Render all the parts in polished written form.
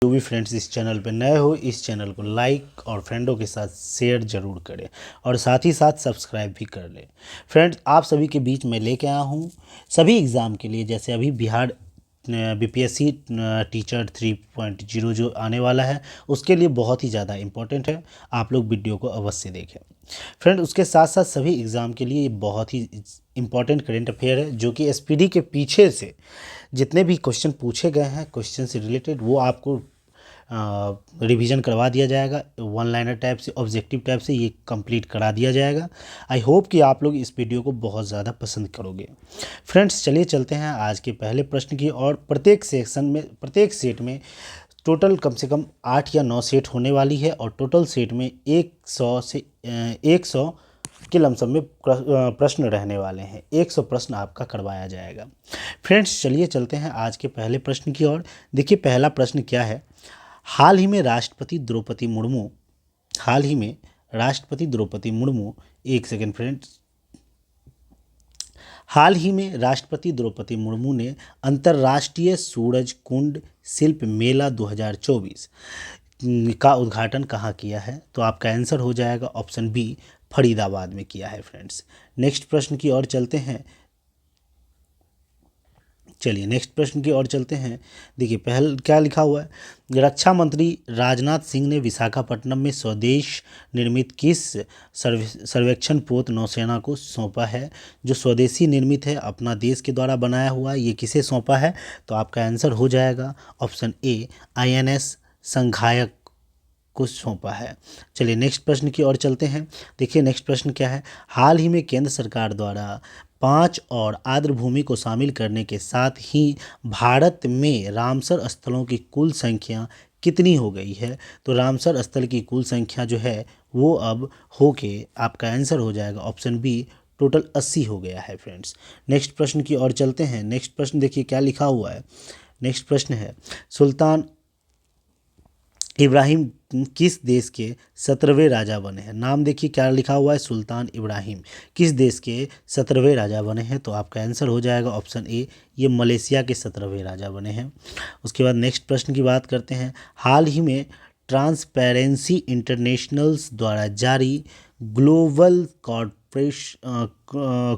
जो भी फ्रेंड्स इस चैनल पे नए हो, इस चैनल को लाइक और फ्रेंडों के साथ शेयर जरूर करें और साथ ही साथ सब्सक्राइब भी कर लें। फ्रेंड्स, आप सभी के बीच में लेके आया हूँ सभी एग्ज़ाम के लिए, जैसे अभी बिहार बीपीएससी टीचर 3.0 जो आने वाला है, उसके लिए बहुत ही ज़्यादा इम्पोर्टेंट है। आप लोग वीडियो को अवश्य देखें। फ्रेंड, उसके साथ साथ सभी एग्ज़ाम के लिए ये बहुत ही इम्पोर्टेंट करेंट अफेयर है, जो कि एसपीडी के पीछे से जितने भी क्वेश्चन पूछे गए हैं, क्वेश्चन से रिलेटेड, वो आपको रिवीजन करवा दिया जाएगा। वन लाइनर टाइप से, ऑब्जेक्टिव टाइप से ये कंप्लीट करा दिया जाएगा। आई होप कि आप लोग इस वीडियो को बहुत ज़्यादा पसंद करोगे। फ्रेंड्स, चलिए चलते हैं आज के पहले प्रश्न की और। प्रत्येक सेट में टोटल कम से कम 8 या 9 सेट होने वाली है और टोटल सेट में 100 के लमसम में प्रश्न रहने वाले हैं। 100 प्रश्न आपका करवाया जाएगा। फ्रेंड्स, चलिए चलते हैं आज के पहले प्रश्न की ओर। देखिए, पहला प्रश्न क्या है। हाल ही में राष्ट्रपति द्रौपदी मुर्मू एक सेकेंड फ्रेंड्स। हाल ही में राष्ट्रपति द्रौपदी मुर्मू ने अंतर्राष्ट्रीय सूरज कुंड शिल्प मेला 2024 का उद्घाटन कहाँ किया है? तो आपका आंसर हो जाएगा ऑप्शन बी, फरीदाबाद में किया है। फ्रेंड्स, नेक्स्ट प्रश्न की ओर चलते हैं। चलिए नेक्स्ट प्रश्न की ओर चलते हैं। देखिए, पहले क्या लिखा हुआ है। रक्षा मंत्री राजनाथ सिंह ने विशाखापट्टनम में स्वदेश निर्मित किस सर्वेक्षण पोत नौसेना को सौंपा है? जो स्वदेशी निर्मित है, अपना देश के द्वारा बनाया हुआ, ये किसे सौंपा है? तो आपका आंसर हो जाएगा ऑप्शन ए, आईएनएस संघायक को सौंपा है। चलिए नेक्स्ट प्रश्न की ओर चलते हैं। देखिए, नेक्स्ट प्रश्न क्या है। हाल ही में केंद्र सरकार द्वारा 5 और आर्द्रभूमि को शामिल करने के साथ ही भारत में रामसर स्थलों की कुल संख्या कितनी हो गई है? तो रामसर स्थल की कुल संख्या जो है वो अब होके आपका आंसर हो जाएगा ऑप्शन बी, टोटल 80 हो गया है। फ्रेंड्स, नेक्स्ट प्रश्न की ओर चलते हैं। नेक्स्ट प्रश्न देखिए क्या लिखा हुआ है। नेक्स्ट प्रश्न है, सुल्तान इब्राहिम किस देश के 17वें राजा बने हैं? नाम देखिए क्या लिखा हुआ है, सुल्तान इब्राहिम किस देश के 17वें राजा बने हैं? तो आपका आंसर हो जाएगा ऑप्शन ए, ये मलेशिया के 17वें राजा बने हैं। उसके बाद नेक्स्ट प्रश्न की बात करते हैं। हाल ही में ट्रांसपेरेंसी इंटरनेशनल्स द्वारा जारी ग्लोबल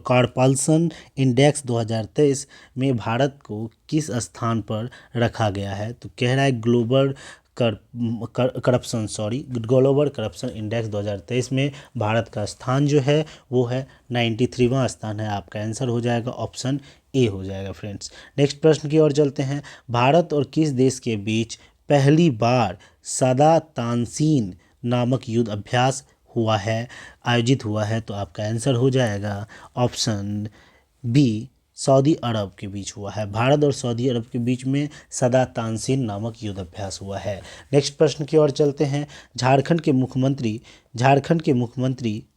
कॉरपल्सन इंडेक्स 2023 में भारत को किस स्थान पर रखा गया है? तो कह रहा है ग्लोबल ग्लोबल करप्शन इंडेक्स 2023 में भारत का स्थान जो है वो है 93वां स्थान है। आपका आंसर हो जाएगा ऑप्शन ए हो जाएगा। फ्रेंड्स, नेक्स्ट प्रश्न की ओर चलते हैं। भारत और किस देश के बीच पहली बार सदा तानसीन नामक युद्ध अभ्यास आयोजित हुआ है? तो आपका आंसर हो जाएगा ऑप्शन बी, सऊदी अरब के बीच हुआ है। भारत और सऊदी अरब के बीच में सदा तानसीन नामक युद्ध अभ्यास हुआ है। नेक्स्ट प्रश्न की ओर चलते हैं। झारखंड के मुख्यमंत्री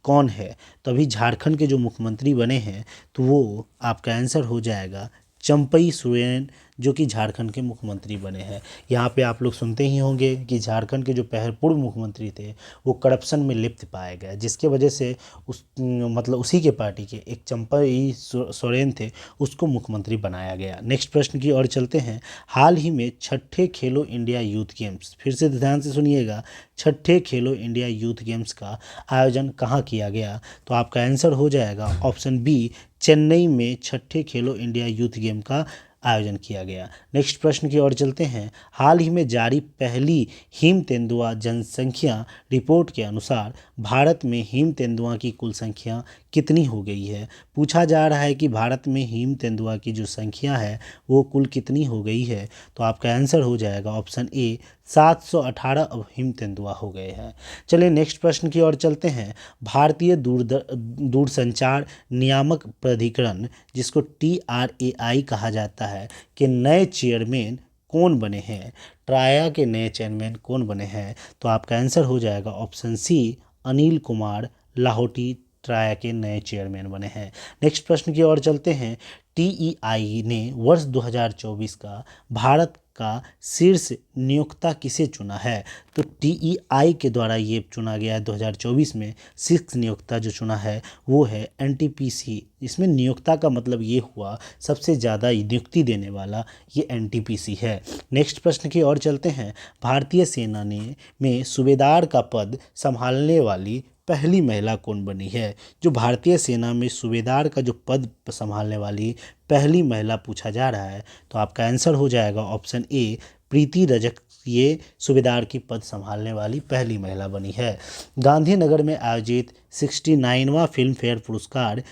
कौन है? तो अभी झारखंड के जो मुख्यमंत्री बने हैं तो वो आपका आंसर हो जाएगा चंपई सोरेन, जो कि झारखंड के मुख्यमंत्री बने हैं। यहाँ पे आप लोग सुनते ही होंगे कि झारखंड के जो पूर्व मुख्यमंत्री थे वो करप्शन में लिप्त पाए गए, जिसके वजह से उसी के पार्टी के एक चंपई सोरेन थे, उसको मुख्यमंत्री बनाया गया। नेक्स्ट प्रश्न की ओर चलते हैं। हाल ही में छठे खेलो इंडिया यूथ गेम्स, फिर से ध्यान से सुनिएगा, छठे खेलो इंडिया यूथ गेम्स का आयोजन कहाँ किया गया? तो आपका आंसर हो जाएगा ऑप्शन बी, चेन्नई में छठे खेलो इंडिया यूथ गेम का आयोजन किया गया। नेक्स्ट प्रश्न की ओर चलते हैं। हाल ही में जारी पहली हिम तेंदुआ जनसंख्या रिपोर्ट के अनुसार भारत में हिम तेंदुआ की कुल संख्या कितनी हो गई है? पूछा जा रहा है कि भारत में हिम तेंदुआ की जो संख्या है वो कुल कितनी हो गई है? तो आपका आंसर हो जाएगा ऑप्शन ए, 718 अब हिम तेंदुआ हो गए हैं। चलिए नेक्स्ट प्रश्न की ओर चलते हैं। भारतीय दूरसंचार नियामक प्राधिकरण, जिसको TRAI कहा जाता है, के नए चेयरमैन कौन बने हैं? ट्राया के नए चेयरमैन कौन बने हैं? तो आपका आंसर हो जाएगा ऑप्शन सी, अनिल कुमार लाहोटी ट्राया के नए चेयरमैन बने हैं। नेक्स्ट प्रश्न की ओर चलते हैं। TEI ने वर्ष 2024 का भारत का शीर्ष नियोक्ता किसे चुना है? तो TEI के द्वारा ये चुना गया है 2024 में। शीर्ष नियोक्ता जो चुना है वो है NTPC। इसमें नियोक्ता का मतलब ये हुआ सबसे ज़्यादा नियुक्ति देने वाला, ये NTPC है। नेक्स्ट प्रश्न की ओर चलते हैं। भारतीय सेना में सूबेदार का पद संभालने वाली पहली महिला कौन बनी है? जो भारतीय सेना में सूबेदार का जो पद संभालने वाली पहली महिला पूछा जा रहा है, तो आपका आंसर हो जाएगा ऑप्शन ए, प्रीति रजक। ये सूबेदार की पद संभालने वाली पहली महिला बनी है। गांधीनगर में आयोजित 69वां फिल्म फेयर पुरस्कार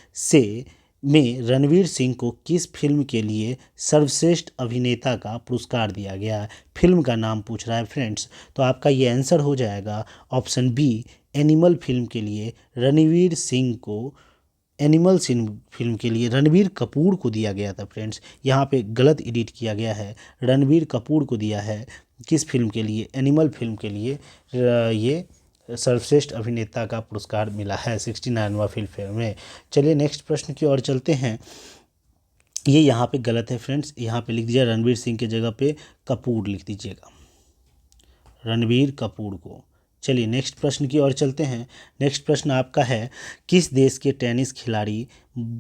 में रणवीर सिंह को किस फिल्म के लिए सर्वश्रेष्ठ अभिनेता का पुरस्कार दिया गया है? फिल्म का नाम पूछ रहा है फ्रेंड्स, तो आपका ये आंसर हो जाएगा ऑप्शन बी, एनिमल फिल्म के लिए रणवीर सिंह को एनिमल फिल्म के लिए रणबीर कपूर को दिया गया था फ्रेंड्स। यहाँ पे गलत एडिट किया गया है, रणबीर कपूर को दिया है किस फिल्म के लिए? एनिमल फिल्म के लिए ये सर्वश्रेष्ठ अभिनेता का पुरस्कार मिला है 69वां फिल्म फेयर में। चलिए नेक्स्ट प्रश्न की ओर चलते हैं। ये यहाँ पे गलत है फ्रेंड्स, यहाँ पे लिख दीजिए रणबीर सिंह की जगह पे कपूर लिख दीजिएगा, रणबीर कपूर को। चलिए नेक्स्ट प्रश्न की ओर चलते हैं। नेक्स्ट प्रश्न आपका है, किस देश के टेनिस खिलाड़ी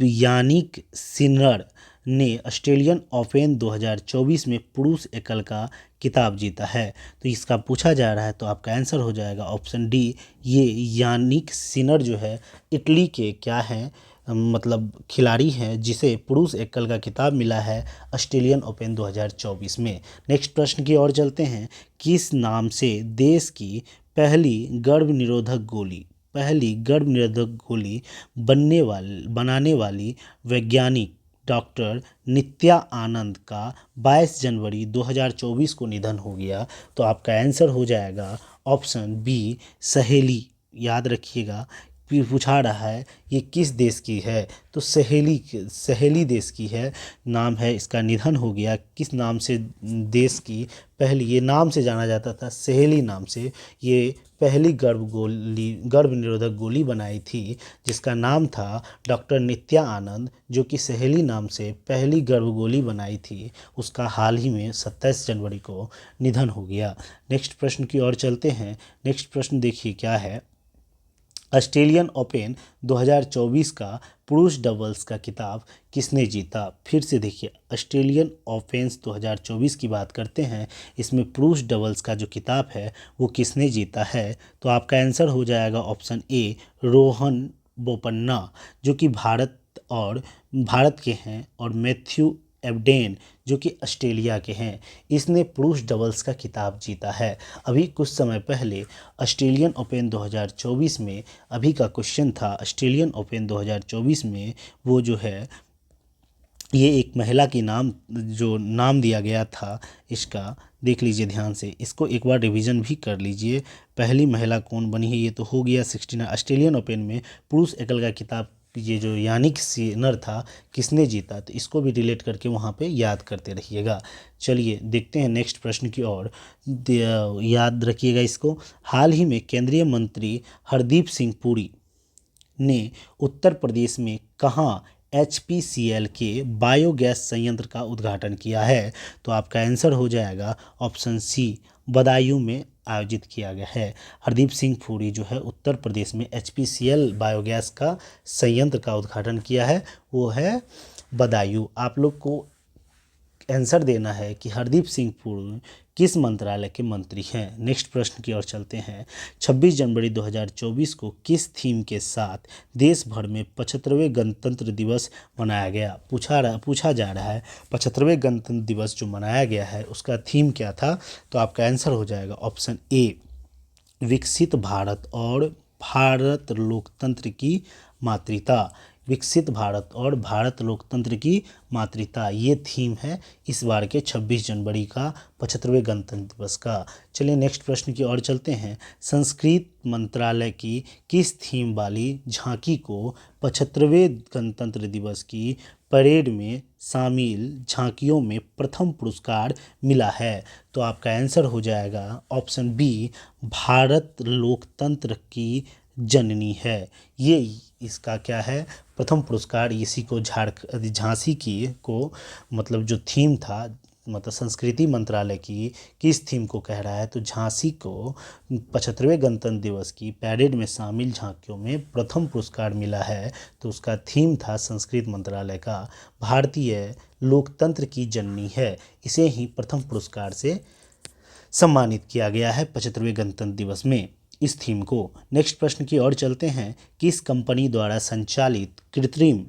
यानिक सिनर ने ऑस्ट्रेलियन ओपन 2024 में पुरुष एकल का खिताब जीता है? तो इसका पूछा जा रहा है, तो आपका आंसर हो जाएगा ऑप्शन डी, ये यानिक सिनर जो है इटली के क्या हैं, मतलब खिलाड़ी हैं जिसे पुरुष एकल का खिताब मिला है ऑस्ट्रेलियन ओपन 2024 में। नेक्स्ट प्रश्न की ओर चलते हैं। किस नाम से देश की पहली गर्भ निरोधक गोली बनाने वाली वैज्ञानिक डॉक्टर नित्या आनंद का 22 जनवरी 2024 को निधन हो गया? तो आपका आंसर हो जाएगा ऑप्शन बी, सहेली। याद रखिएगा, पूछा रहा है ये किस देश की है, तो सहेली देश की है, नाम है इसका। निधन हो गया किस नाम से? देश की पहली, ये नाम से जाना जाता था, सहेली नाम से ये पहली गर्भ निरोधक गोली बनाई थी, जिसका नाम था डॉक्टर नित्या आनंद, जो कि सहेली नाम से पहली गर्भ गोली बनाई थी। उसका हाल ही में 27 जनवरी को निधन हो गया। नेक्स्ट प्रश्न की ओर चलते हैं। नेक्स्ट प्रश्न देखिए क्या है। ऑस्ट्रेलियन ओपन 2024 का पुरुष डबल्स का खिताब किसने जीता? फिर से देखिए, ऑस्ट्रेलियन ओपन 2024 की बात करते हैं, इसमें पुरुष डबल्स का जो खिताब है वो किसने जीता है? तो आपका आंसर हो जाएगा ऑप्शन ए, रोहन बोपन्ना, जो कि भारत के हैं, और मैथ्यू एबडेन जो कि ऑस्ट्रेलिया के हैं। इसने पुरुष डबल्स का खिताब जीता है। अभी कुछ समय पहले ऑस्ट्रेलियन ओपन 2024 में, अभी का क्वेश्चन था ऑस्ट्रेलियन ओपन 2024 में, वो जो है ये एक महिला की नाम दिया गया था, इसका देख लीजिए ध्यान से, इसको एक बार रिवीजन भी कर लीजिए। पहली महिला कौन बनी है? ये तो हो गया 69 ऑस्ट्रेलियन ओपन में पुरुष एकल का खिताब, ये जो यानिक सिनर था किसने जीता? तो इसको भी रिलेट करके वहाँ पे याद करते रहिएगा। चलिए देखते हैं नेक्स्ट प्रश्न की ओर, याद रखिएगा इसको। हाल ही में केंद्रीय मंत्री हरदीप सिंह पुरी ने उत्तर प्रदेश में कहाँ HPCL के बायोगैस संयंत्र का उद्घाटन किया है? तो आपका आंसर हो जाएगा ऑप्शन सी, बदायूं में आयोजित किया गया है। हरदीप सिंह पुरी जो है उत्तर प्रदेश में HPCL बायोगैस का संयंत्र का उद्घाटन किया है, वो है बदायूं। आप लोग को आंसर देना है कि हरदीप सिंह पुरी किस मंत्रालय के मंत्री हैं। नेक्स्ट प्रश्न की ओर चलते हैं। 26 जनवरी 2024 को किस थीम के साथ देश भर में 75वें गणतंत्र दिवस मनाया गया? पूछा जा रहा है 75वें गणतंत्र दिवस जो मनाया गया है उसका थीम क्या था? तो आपका आंसर हो जाएगा ऑप्शन ए, विकसित भारत और भारत लोकतंत्र की मातृता। विकसित भारत और भारत लोकतंत्र की मातृता, ये थीम है इस बार के 26 जनवरी का 75वें गणतंत्र दिवस का। चलिए नेक्स्ट प्रश्न की ओर चलते हैं। संस्कृत मंत्रालय की किस थीम वाली झांकी को 75वें गणतंत्र दिवस की परेड में शामिल झांकियों में प्रथम पुरस्कार मिला है? तो आपका आंसर हो जाएगा ऑप्शन बी, भारत लोकतंत्र की जननी है। ये इसका क्या है, प्रथम पुरस्कार इसी को झांसी की को मतलब जो थीम था मतलब संस्कृति मंत्रालय की किस थीम को कह रहा है, तो झांसी को 75वें गणतंत्र दिवस की पैरेड में शामिल झांकियों में प्रथम पुरस्कार मिला है। तो उसका थीम था संस्कृति मंत्रालय का भारतीय लोकतंत्र की जननी है। इसे ही प्रथम पुरस्कार से सम्मानित किया गया है 75वें गणतंत्र दिवस में इस थीम को। नेक्स्ट प्रश्न की ओर चलते हैं। किस कंपनी द्वारा संचालित कृत्रिम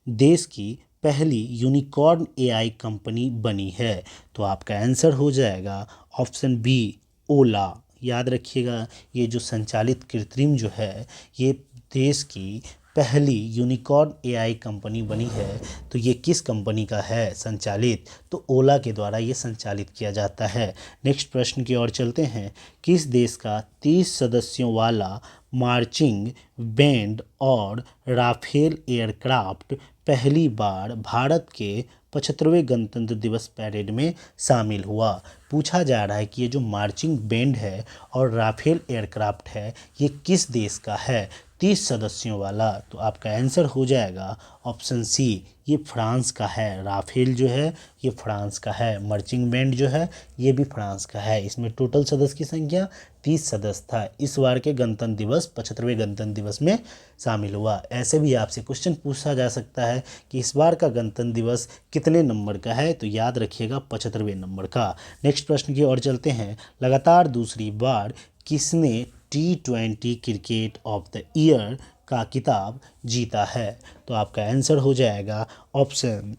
देश की पहली यूनिकॉर्न एआई कंपनी बनी है? तो आपका आंसर हो जाएगा ऑप्शन बी, ओला। याद रखिएगा, ये जो संचालित कृत्रिम जो है ये देश की पहली यूनिकॉर्न एआई कंपनी बनी है। तो ये किस कंपनी का है संचालित? तो ओला के द्वारा ये संचालित किया जाता है। नेक्स्ट प्रश्न की ओर चलते हैं। किस देश का 30 सदस्यों वाला मार्चिंग बैंड और राफेल एयरक्राफ्ट पहली बार भारत के 75वें गणतंत्र दिवस पैरेड में शामिल हुआ? पूछा जा रहा है कि ये जो मार्चिंग बैंड है और राफेल एयरक्राफ्ट है ये किस देश का है 30 सदस्यों वाला? तो आपका आंसर हो जाएगा ऑप्शन सी, ये फ्रांस का है। राफेल जो है ये फ्रांस का है, मार्चिंग बैंड जो है ये भी फ्रांस का है। इसमें टोटल सदस्य की संख्या 30 सदस्य था। इस बार के गणतंत्र दिवस 75वें गणतंत्र दिवस में शामिल हुआ। ऐसे भी आपसे क्वेश्चन पूछा जा सकता है कि इस बार का गणतंत्र दिवस कितने नंबर का है? तो याद रखिएगा 75वें नंबर का। नेक्स्ट प्रश्न की ओर चलते हैं। लगातार दूसरी बार किसने T20 cricket of the year का खिताब जीता है? तो आपका आंसर हो जाएगा ऑप्शन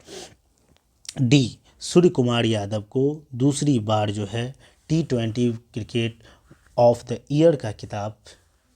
डी, सूर्य कुमार यादव को दूसरी बार जो है T20 cricket of the year का खिताब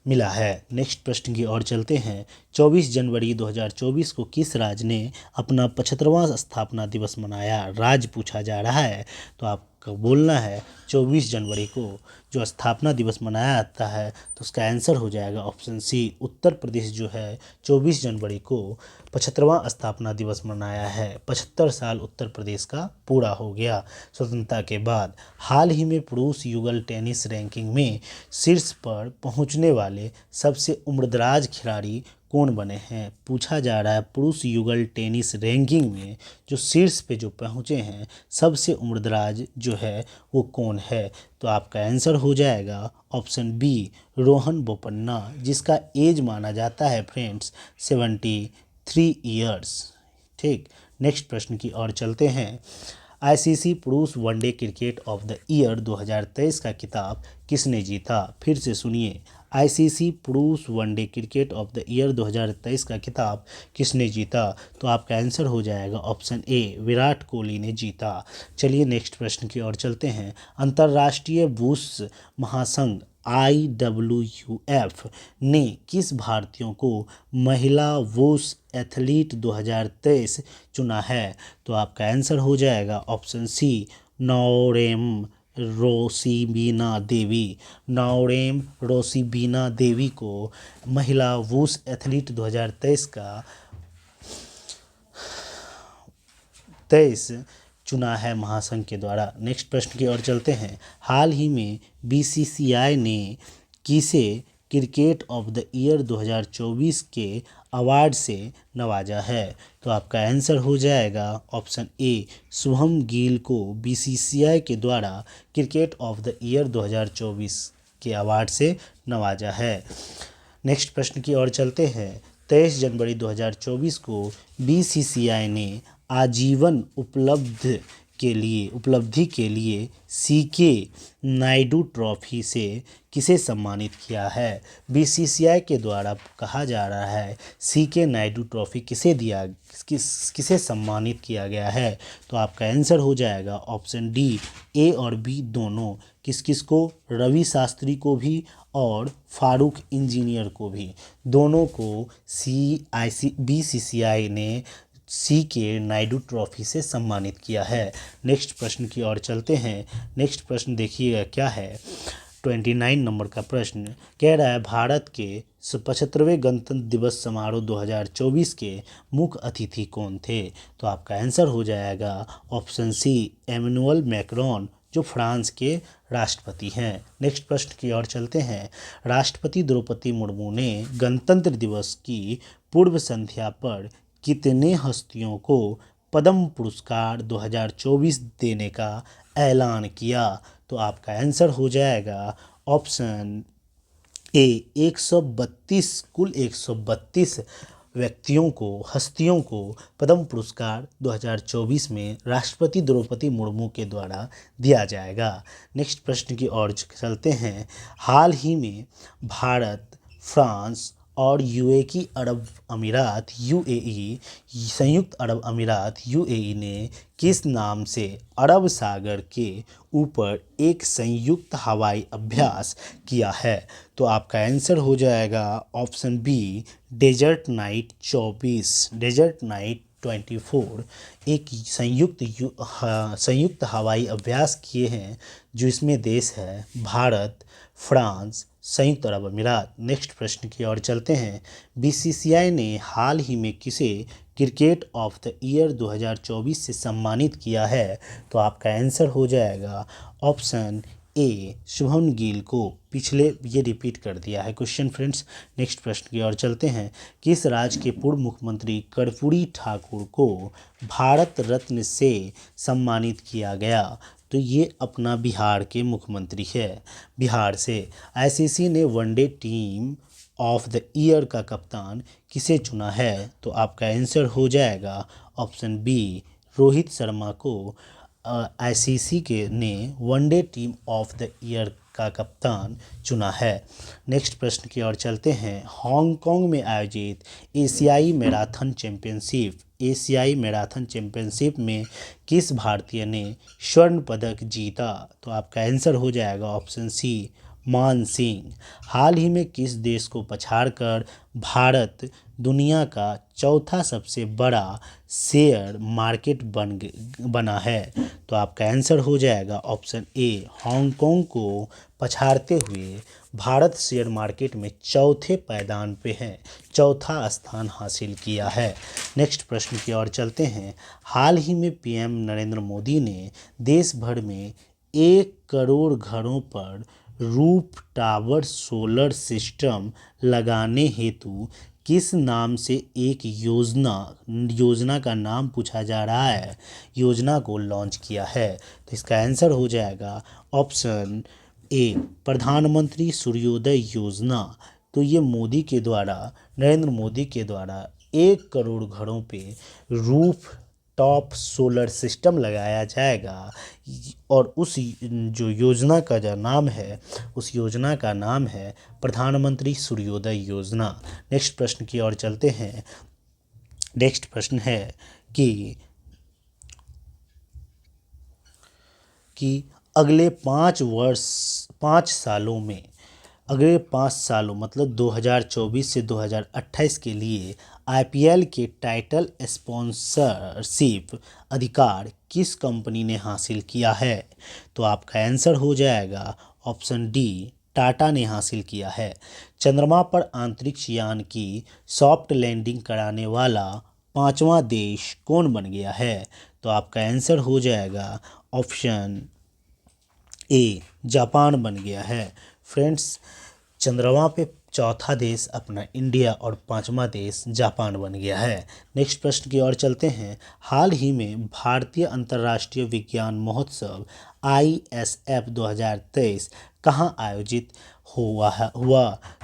मिला है। नेक्स्ट प्रश्न की ओर चलते हैं। 24 जनवरी 2024 को किस राज्य ने अपना 75वां स्थापना दिवस मनाया? राज्य पूछा जा रहा है, तो आपको बोलना है 24 जनवरी को जो स्थापना दिवस मनाया जाता है तो उसका आंसर हो जाएगा ऑप्शन सी, उत्तर प्रदेश जो है 24 जनवरी को 75वां स्थापना दिवस मनाया है। 75 साल उत्तर प्रदेश का पूरा हो गया स्वतंत्रता के बाद। हाल ही में पुरुष युगल टेनिस रैंकिंग में शीर्ष पर पहुंचने वाले सबसे उम्रदराज खिलाड़ी कौन बने हैं? पूछा जा रहा है पुरुष युगल टेनिस रैंकिंग में जो शीर्ष पे जो पहुंचे हैं सबसे उम्रदराज जो है वो कौन है? तो आपका आंसर हो जाएगा ऑप्शन बी, रोहन बोपन्ना, जिसका एज माना जाता है फ्रेंड्स 73 ईयर्स। ठीक, नेक्स्ट प्रश्न की ओर चलते हैं। आईसीसी पुरुष one day cricket of the year 2023 का खिताब किसने जीता? फिर से सुनिए, आईसीसी पुरुष one day cricket of the year 2023 का खिताब किसने जीता? तो आपका आंसर हो जाएगा ऑप्शन ए, विराट कोहली ने जीता। चलिए नेक्स्ट प्रश्न की ओर चलते हैं। अंतर्राष्ट्रीय वुश महासंघ IWF ने किस भारतीयों को महिला वुश एथलीट 2023 चुना है? तो आपका आंसर हो जाएगा ऑप्शन सी, नौरेम रोसिबिना देवी। नौरेम रोसिबिना देवी को महिला वुश एथलीट 2023 का 23 चुना है महासंघ के द्वारा। नेक्स्ट प्रश्न की ओर चलते हैं। हाल ही में BCCI ने किसे क्रिकेट ऑफ द ईयर 2024 के अवार्ड से नवाजा है? तो आपका आंसर हो जाएगा ऑप्शन ए, शुभम गिल को BCCI के द्वारा क्रिकेट ऑफ द ईयर 2024 के अवार्ड से नवाजा है। नेक्स्ट प्रश्न की ओर चलते हैं। 23 जनवरी 2024 को BCCI ने आजीवन उपलब्धि के लिए CK नायडू ट्रॉफी से किसे सम्मानित किया है? BCCI के द्वारा कहा जा रहा है CK नायडू ट्रॉफी किसे सम्मानित किया गया है? तो आपका आंसर हो जाएगा ऑप्शन डी, ए और बी दोनों। किस किस को? रवि शास्त्री को भी और फारूक इंजीनियर को भी, दोनों को BCCI ने CK नायडू ट्रॉफी से सम्मानित किया है। नेक्स्ट प्रश्न की ओर चलते हैं। नेक्स्ट प्रश्न देखिएगा क्या है। 29 नंबर का प्रश्न कह रहा है भारत के 75वें गणतंत्र दिवस समारोह 2024 के मुख्य अतिथि कौन थे? तो आपका आंसर हो जाएगा ऑप्शन सी, एमेनुअल मैक्रोन जो फ्रांस के राष्ट्रपति हैं। नेक्स्ट प्रश्न की ओर चलते हैं। राष्ट्रपति द्रौपदी मुर्मू ने गणतंत्र दिवस की पूर्व संध्या पर कितने हस्तियों को पद्म पुरस्कार 2024 देने का ऐलान किया? तो आपका आंसर हो जाएगा ऑप्शन ए 132, कुल 132 व्यक्तियों को, हस्तियों को पद्म पुरस्कार 2024 में राष्ट्रपति द्रौपदी मुर्मू के द्वारा दिया जाएगा। नेक्स्ट प्रश्न की ओर चलते हैं। हाल ही में भारत, फ्रांस और संयुक्त अरब अमीरात यूएई ने किस नाम से अरब सागर के ऊपर एक संयुक्त हवाई अभ्यास किया है? तो आपका आंसर हो जाएगा ऑप्शन बी डेजर्ट नाइट 24 एक संयुक्त हवाई अभ्यास किए हैं, जो इसमें देश है भारत, फ्रांस, संयुक्त अरब अमीरात। नेक्स्ट प्रश्न की ओर चलते हैं। बीसीसीआई ने हाल ही में किसे क्रिकेट ऑफ द ईयर 2024 से सम्मानित किया है? तो आपका आंसर हो जाएगा ऑप्शन ए शुभमन गिल को। पिछले ये रिपीट कर दिया है क्वेश्चन फ्रेंड्स। नेक्स्ट प्रश्न की ओर चलते हैं। किस राज्य के पूर्व मुख्यमंत्री कर्पूरी ठाकुर को भारत रत्न से सम्मानित किया गया? तो ये अपना बिहार के मुख्यमंत्री है। बिहार से आईसीसी ने one day team of the year का कप्तान किसे चुना है? तो आपका आंसर हो जाएगा ऑप्शन बी रोहित शर्मा को आईसीसी के ने one day team of the year का कप्तान चुना है। नेक्स्ट प्रश्न की ओर चलते हैं। हांगकांग में आयोजित एशियाई मैराथन चैंपियनशिप में किस भारतीय ने स्वर्ण पदक जीता? तो आपका आंसर हो जाएगा ऑप्शन सी मान सिंह। हाल ही में किस देश को पछाड़कर भारत दुनिया का चौथा सबसे बड़ा शेयर मार्केट बना है? तो आपका आंसर हो जाएगा ऑप्शन ए हांगकांग को पछाड़ते हुए भारत शेयर मार्केट में चौथे पायदान पे है, चौथा स्थान हासिल किया है। नेक्स्ट प्रश्न की ओर चलते हैं। हाल ही में पीएम नरेंद्र मोदी ने देश भर में 1 करोड़ घरों पर रूफ टावर सोलर सिस्टम लगाने हेतु किस नाम से एक योजना का नाम पूछा जा रहा है, योजना को लॉन्च किया है? तो इसका आंसर हो जाएगा ऑप्शन ए प्रधानमंत्री सूर्योदय योजना। तो ये नरेंद्र मोदी के द्वारा 1 करोड़ घरों पे रूफ टॉप सोलर सिस्टम लगाया जाएगा, और उस जो योजना का जो नाम है, उस योजना का नाम है प्रधानमंत्री सूर्योदय योजना। नेक्स्ट प्रश्न की ओर चलते हैं। नेक्स्ट प्रश्न है कि अगले 5 सालों मतलब 2024 से 2028 के लिए आईपीएल के टाइटल स्पॉन्सरशिप अधिकार किस कंपनी ने हासिल किया है? तो आपका आंसर हो जाएगा ऑप्शन डी टाटा ने हासिल किया है। चंद्रमा पर अंतरिक्ष यान की सॉफ्ट लैंडिंग कराने वाला 5वां देश कौन बन गया है? तो आपका आंसर हो जाएगा ऑप्शन ए जापान बन गया है। फ्रेंड्स, चंद्रमा पे चौथा देश अपना इंडिया और 5वां देश जापान बन गया है। नेक्स्ट प्रश्न की ओर चलते हैं। हाल ही में भारतीय अंतर्राष्ट्रीय विज्ञान महोत्सव ISF 2023 कहाँ आयोजित हुआ?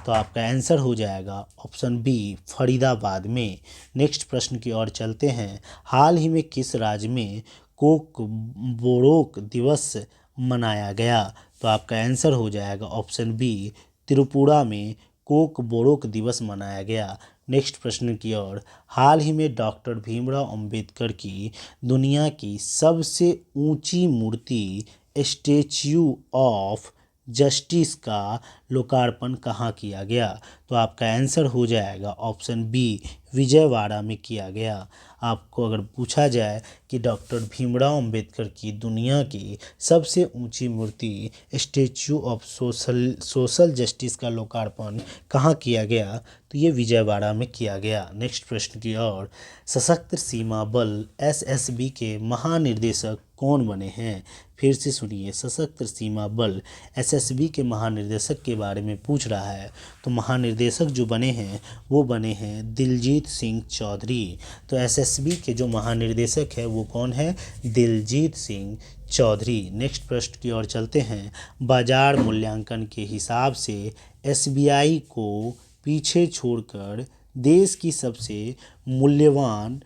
तो आपका आंसर हो जाएगा ऑप्शन बी फरीदाबाद में। नेक्स्ट प्रश्न की ओर चलते हैं। हाल ही में किस राज्य में कोकबोरोक दिवस मनाया गया? तो आपका आंसर हो जाएगा ऑप्शन बी त्रिपुरा में कोकबोरोक दिवस मनाया गया। नेक्स्ट प्रश्न की ओर। हाल ही में डॉक्टर भीमराव अंबेडकर की दुनिया की सबसे ऊंची मूर्ति स्टैच्यू ऑफ जस्टिस का लोकार्पण कहाँ किया गया? तो आपका आंसर हो जाएगा ऑप्शन बी विजयवाड़ा में किया गया। आपको अगर पूछा जाए कि डॉक्टर भीमराव अंबेडकर की दुनिया की सबसे ऊंची मूर्ति स्टैच्यू ऑफ सोशल जस्टिस का लोकार्पण कहाँ किया गया? तो ये विजयवाड़ा में किया गया। नेक्स्ट प्रश्न की ओर। सशस्त्र सीमा बल SSB के महानिदेशक कौन बने हैं? फिर से सुनिए, सशस्त्र सीमा बल एसएसबी के महानिदेशक के बारे में पूछ रहा है। तो महानिदेशक जो बने हैं वो बने हैं दिलजीत सिंह चौधरी। तो एसएसबी के जो महानिदेशक है वो कौन है? दिलजीत सिंह चौधरी। नेक्स्ट प्रश्न की ओर चलते हैं। बाजार मूल्यांकन के हिसाब से एसबीआई को पीछे छोड़कर देश की सबसे मूल्यवान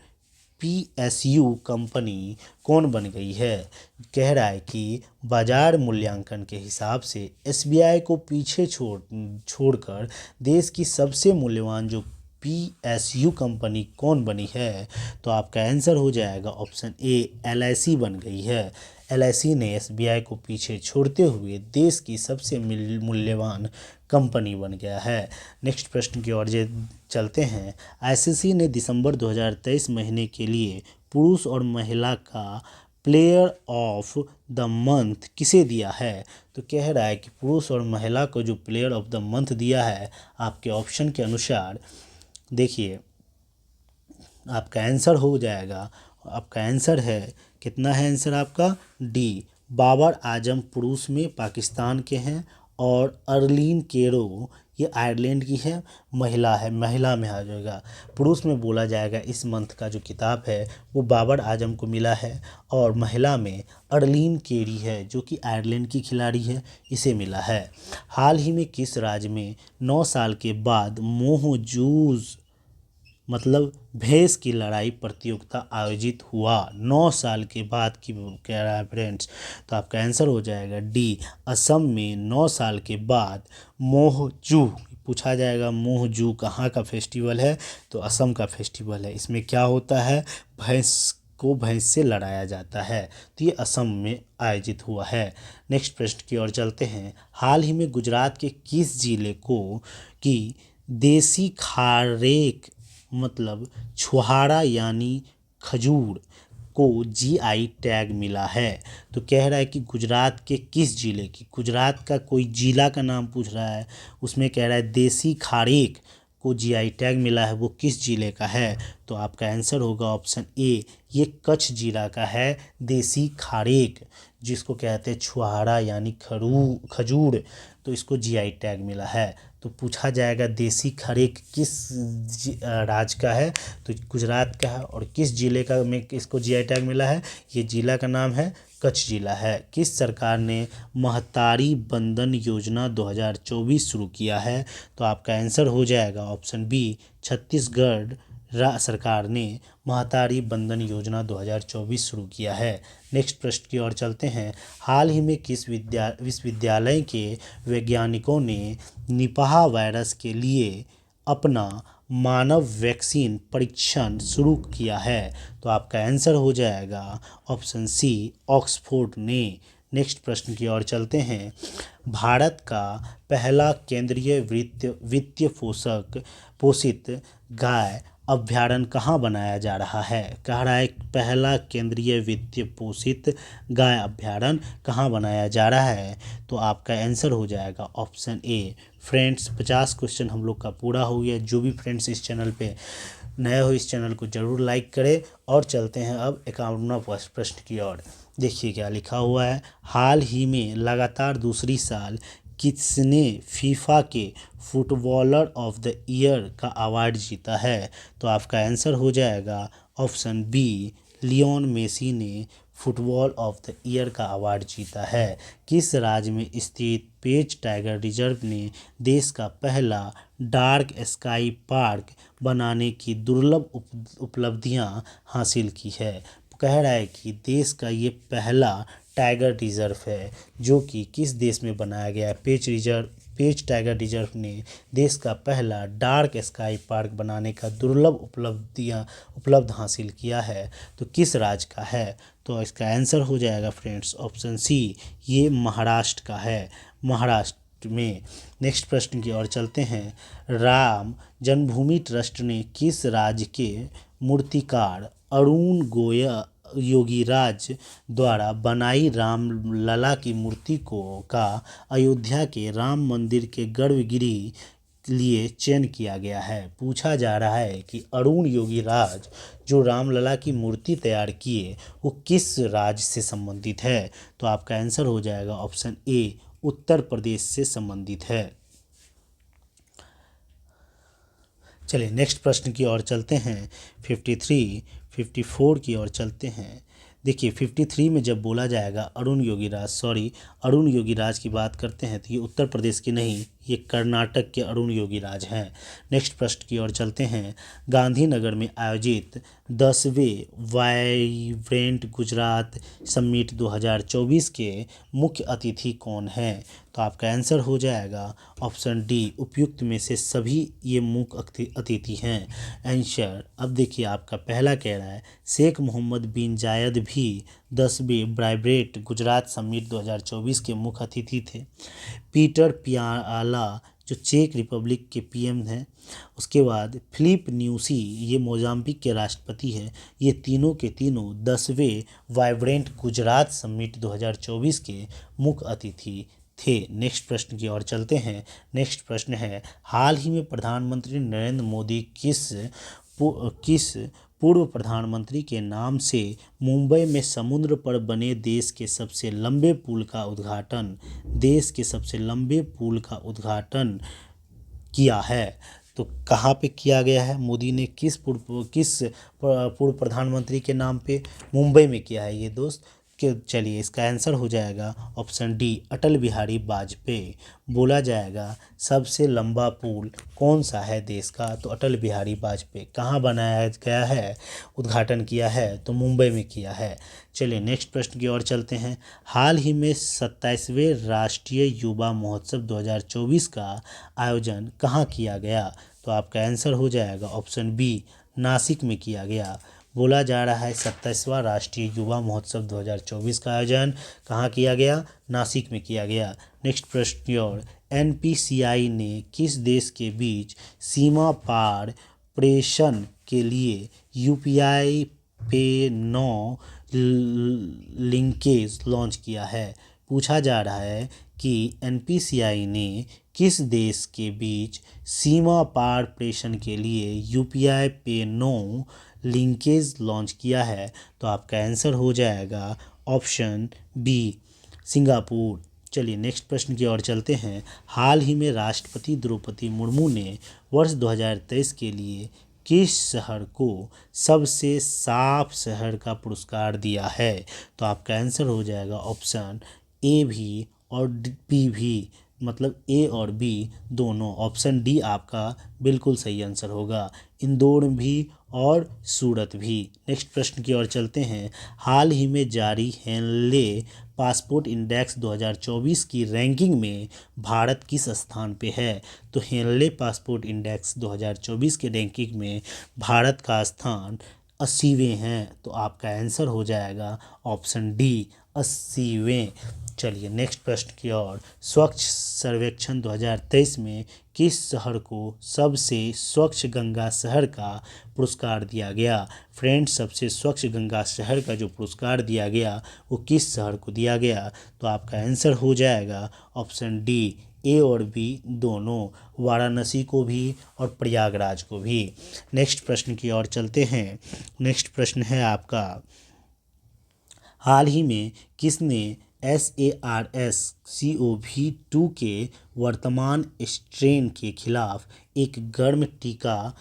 पीएसयू कंपनी कौन बन गई है? कह रहा है कि बाजार मूल्यांकन के हिसाब से एसबीआई को पीछे छोड़कर देश की सबसे मूल्यवान जो पीएसयू कंपनी कौन बनी है? तो आपका आंसर हो जाएगा ऑप्शन ए, एलआईसी बन गई है। एलआईसी ने एसबीआई को पीछे छोड़ते हुए देश की सबसे मूल्यवान कंपनी बन गया है। नेक्स्ट प्रश्न की ओर चलते हैं। आईसीसी ने दिसंबर 2023 महीने के लिए पुरुष और महिला का प्लेयर ऑफ द मंथ किसे दिया है? तो कह रहा है कि पुरुष और महिला को जो प्लेयर ऑफ द मंथ दिया है, आपके ऑप्शन के अनुसार देखिए आपका आंसर हो जाएगा, आपका आंसर है, कितना है आंसर आपका? डी, बाबर आजम पुरुष में पाकिस्तान के हैं, और अर्लीन केरो ये आयरलैंड की है, महिला है, महिला में आ जाएगा। पुरुष में बोला जाएगा इस मंथ का जो किताब है वो बाबर आजम को मिला है, और महिला में अर्लीन केरी है जो कि आयरलैंड की खिलाड़ी है, इसे मिला है। हाल ही में किस राज्य में 9 साल के बाद मोहजूज मतलब भैंस की लड़ाई प्रतियोगिता आयोजित हुआ? 9 साल के बाद की कह रहा है फ्रेंड्स। तो आपका आंसर हो जाएगा डी, असम में 9 साल के बाद मोहजू पूछा जाएगा। मोहजू कहाँ का फेस्टिवल है? तो असम का फेस्टिवल है। इसमें क्या होता है? भैंस से लड़ाया जाता है। तो ये असम में आयोजित हुआ है। नेक्स्ट प्रश्न की ओर चलते हैं। हाल ही में गुजरात के किस जिले को की देसी खारेक मतलब छुहारा यानी खजूर को जीआई टैग मिला है? तो कह रहा है कि गुजरात के किस जिले की, गुजरात का कोई जिला का नाम पूछ रहा है, उसमें कह रहा है देसी खारेक को जीआई टैग मिला है, वो किस जिले का है? तो आपका आंसर होगा ऑप्शन ए, ये कच्छ जिला का है देसी खारेक, जिसको कहते हैं छुहारा यानी खजूर। तो इसको जीआई टैग मिला है। तो पूछा जाएगा देसी खारेक किस राज्य का है? तो गुजरात का है। और किस जिले का में इसको जीआई टैग मिला है? ये जिला का नाम है कच्छ जिला है। किस सरकार ने महतारी बंधन योजना 2024 शुरू किया है? तो आपका आंसर हो जाएगा ऑप्शन बी, छत्तीसगढ़ सरकार ने महतारी बंधन योजना 2024 शुरू किया है। नेक्स्ट प्रश्न की ओर चलते हैं। हाल ही में किस विश्वविद्यालय के वैज्ञानिकों ने निपाह वायरस के लिए अपना मानव वैक्सीन परीक्षण शुरू किया है? तो आपका आंसर हो जाएगा ऑप्शन सी, ऑक्सफोर्ड ने। नेक्स्ट प्रश्न की ओर चलते हैं। भारत का पहला केंद्रीय वित्तीय पोषित गाय अभ्यारण्य कहाँ बनाया जा रहा है? कह रहा है पहला केंद्रीय वित्तीय पोषित गाय अभ्यारण्य कहाँ बनाया जा रहा है? तो आपका आंसर हो जाएगा ऑप्शन ए। फ्रेंड्स 50 क्वेश्चन हम लोग का पूरा हो गया। जो भी फ्रेंड्स इस चैनल पे नए हो इस चैनल को जरूर लाइक करें। और चलते हैं अब 51वां प्रश्न की ओर। देखिए क्या लिखा हुआ है। हाल ही में लगातार दूसरी साल किसने फीफा के फुटबॉलर ऑफ द ईयर का अवार्ड जीता है? तो आपका आंसर हो जाएगा ऑप्शन बी, लियोन मेसी ने फुटबॉल ऑफ द ईयर का अवार्ड जीता है। किस राज्य में स्थित पेंच टाइगर रिजर्व ने देश का पहला डार्क स्काई पार्क बनाने की दुर्लभ उपलब्धियां हासिल की है? कह रहा है कि देश का ये पहला टाइगर रिजर्व है जो कि किस देश में बनाया गया है? पेंच टाइगर रिजर्व ने देश का पहला डार्क स्काई पार्क बनाने का दुर्लभ उपलब्ध हासिल किया है। तो किस राज्य का है? तो इसका आंसर हो जाएगा फ्रेंड्स ऑप्शन सी, ये महाराष्ट्र का है, महाराष्ट्र में। नेक्स्ट प्रश्न की ओर चलते हैं। राम जन्मभूमि ट्रस्ट ने किस राज्य के मूर्तिकार अरुण योगीराज द्वारा बनाई रामलला की मूर्ति का अयोध्या के राम मंदिर के गर्भगृह लिए चयन किया गया है? पूछा जा रहा है कि अरुण योगीराज जो रामलला की मूर्ति तैयार किए वो किस राज्य से संबंधित है? तो आपका आंसर हो जाएगा ऑप्शन ए, उत्तर प्रदेश से संबंधित है। चलिए नेक्स्ट प्रश्न की ओर चलते हैं। 53, 54 की ओर चलते हैं। देखिए 53 में जब बोला जाएगा अरुण योगीराज की बात करते हैं तो ये उत्तर प्रदेश की नहीं, ये कर्नाटक के अरुण योगीराज हैं। नेक्स्ट प्रश्न की ओर चलते हैं। गांधीनगर में आयोजित 10वें वाइब्रेंट गुजरात समिट 2024 के मुख्य अतिथि कौन हैं? तो आपका आंसर हो जाएगा ऑप्शन डी, उपयुक्त में से सभी ये मुख्य अतिथि हैं। आंसर अब देखिए आपका पहला कह रहा है शेख मोहम्मद बिन जायद भी 10वें वाइब्रेंट गुजरात समिट 2024 के मुख्य अतिथि थे। पीटर पियाला जो चेक रिपब्लिक के पीएम हैं, उसके बाद फिलिप न्यूसी ये मोजाम्बिक के राष्ट्रपति हैं। ये तीनों के तीनों 10वें वाइब्रेंट गुजरात समिट 2024 के मुख्य अतिथि थे। नेक्स्ट प्रश्न की ओर चलते हैं। नेक्स्ट प्रश्न है हाल ही में प्रधानमंत्री नरेंद्र मोदी किस पूर्व प्रधानमंत्री के नाम से मुंबई में समुद्र पर बने देश के सबसे लंबे पुल का उद्घाटन किया है? तो कहाँ पे किया गया है? मोदी ने किस पूर्व प्रधानमंत्री के नाम पे मुंबई में किया है ये दोस्त? कि चलिए इसका आंसर हो जाएगा ऑप्शन डी, अटल बिहारी वाजपेयी। बोला जाएगा सबसे लंबा पुल कौन सा है देश का? तो अटल बिहारी वाजपेयी। कहाँ बनाया गया है, उद्घाटन किया है? तो मुंबई में किया है। चलिए नेक्स्ट प्रश्न की ओर चलते हैं। हाल ही में 27वें राष्ट्रीय युवा महोत्सव 2024 का आयोजन कहाँ किया गया? तो आपका आंसर हो जाएगा ऑप्शन बी, नासिक में किया गया। बोला जा रहा है 27वां राष्ट्रीय युवा महोत्सव 2024 का आयोजन कहाँ किया गया? नासिक में किया गया। नेक्स्ट प्रश्न की ओर। एनपीसीआई ने किस देश के बीच सीमा पार प्रेषण के लिए यूपीआई पे नो लिंकेज लॉन्च किया है? पूछा जा रहा है कि एनपीसीआई ने किस देश के बीच सीमा पार प्रेषण के लिए यूपीआई पे नो लिंकेज लॉन्च किया है? तो आपका आंसर हो जाएगा ऑप्शन बी, सिंगापुर। चलिए नेक्स्ट प्रश्न की ओर चलते हैं। हाल ही में राष्ट्रपति द्रौपदी मुर्मू ने वर्ष 2023 के लिए किस शहर को सबसे साफ शहर का पुरस्कार दिया है? तो आपका आंसर हो जाएगा ऑप्शन ए भी और बी भी, मतलब ए और बी दोनों। ऑप्शन डी आपका बिल्कुल सही आंसर होगा, इंदौर भी और सूरत भी। नेक्स्ट प्रश्न की ओर चलते हैं। हाल ही में जारी हेनले पासपोर्ट इंडेक्स 2024 की रैंकिंग में भारत किस स्थान पे है? तो हेनले पासपोर्ट इंडेक्स 2024 के रैंकिंग में भारत का स्थान 80वें हैं। तो आपका आंसर हो जाएगा ऑप्शन डी, 80वें। चलिए नेक्स्ट प्रश्न की ओर। स्वच्छ सर्वेक्षण 2023 में किस शहर को सबसे स्वच्छ गंगा शहर का पुरस्कार दिया गया? फ्रेंड्स, सबसे स्वच्छ गंगा शहर का जो पुरस्कार दिया गया वो किस शहर को दिया गया? तो आपका आंसर हो जाएगा ऑप्शन डी, ए और बी दोनों, वाराणसी को भी और प्रयागराज को भी। नेक्स्ट प्रश्न की ओर चलते हैं। नेक्स्ट प्रश्न है आपका, हाल ही में किसने SARS-CoV-2 के वर्तमान स्ट्रेन के खिलाफ एक गर्म टीका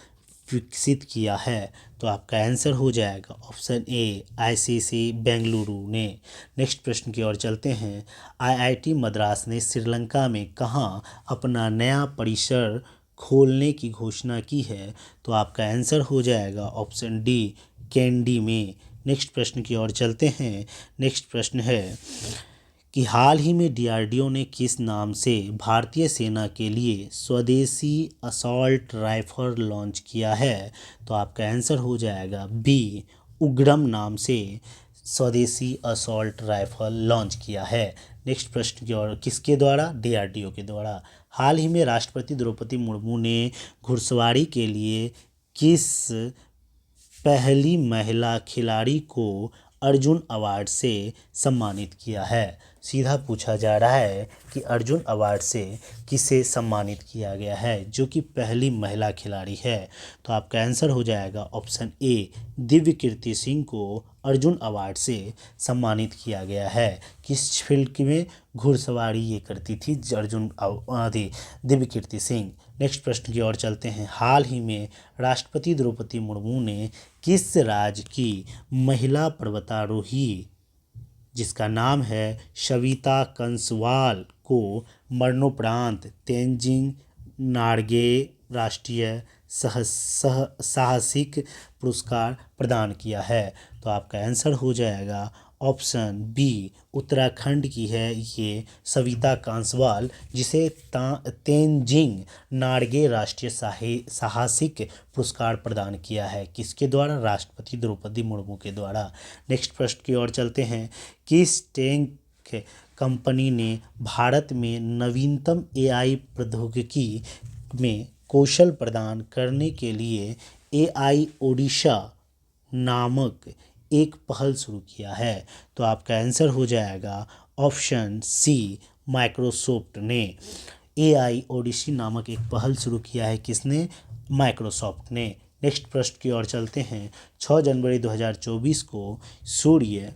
विकसित किया है? तो आपका आंसर हो जाएगा ऑप्शन ए, ICC बेंगलुरु ने। नेक्स्ट प्रश्न की ओर चलते हैं। IIT मद्रास ने श्रीलंका में कहाँ अपना नया परिसर खोलने की घोषणा की है? तो आपका आंसर हो जाएगा ऑप्शन डी, कैंडी में। नेक्स्ट प्रश्न की ओर चलते हैं। नेक्स्ट प्रश्न है कि हाल ही में DRDO ने किस नाम से भारतीय सेना के लिए स्वदेशी असॉल्ट राइफल लॉन्च किया है? तो आपका आंसर हो जाएगा बी, उग्रम नाम से स्वदेशी असॉल्ट राइफल लॉन्च किया है। नेक्स्ट प्रश्न की ओर, किसके द्वारा? DRDO के द्वारा। हाल ही में राष्ट्रपति द्रौपदी मुर्मू ने घुड़सवारी के लिए किस पहली महिला खिलाड़ी को अर्जुन अवार्ड से सम्मानित किया है? सीधा पूछा जा रहा है कि अर्जुन अवार्ड से किसे सम्मानित किया गया है, जो कि पहली महिला खिलाड़ी है। तो आपका आंसर हो जाएगा ऑप्शन ए, दिव्य कीर्ति सिंह को अर्जुन अवार्ड से सम्मानित किया गया है। किस फील्ड में? घुड़सवारी ये करती थी दिव्य कीर्ति सिंह। नेक्स्ट प्रश्न की ओर चलते हैं। हाल ही में राष्ट्रपति द्रौपदी मुर्मू ने किस राज्य की महिला पर्वतारोही, जिसका नाम है सविता कंसवाल, को मरणोपरांत तेंजिंग नार्गे राष्ट्रीय साहसिक पुरस्कार प्रदान किया है? तो आपका आंसर हो जाएगा ऑप्शन बी, उत्तराखंड की है ये सविता कांसवाल, जिसे तेंजिंग नार्गे राष्ट्रीय साहसिक पुरस्कार प्रदान किया है। किसके द्वारा? राष्ट्रपति द्रौपदी मुर्मू के द्वारा। नेक्स्ट प्रश्न की ओर चलते हैं। किस टेक कंपनी ने भारत में नवीनतम एआई प्रौद्योगिकी में कौशल प्रदान करने के लिए एआई ओडिशा नामक एक पहल शुरू किया है? तो आपका आंसर हो जाएगा ऑप्शन सी, माइक्रोसॉफ्ट ने एआई ओडिसी नामक एक पहल शुरू किया है। किसने? माइक्रोसॉफ्ट ने। नेक्स्ट प्रश्न की ओर चलते हैं। 6 जनवरी 2024 को सूर्य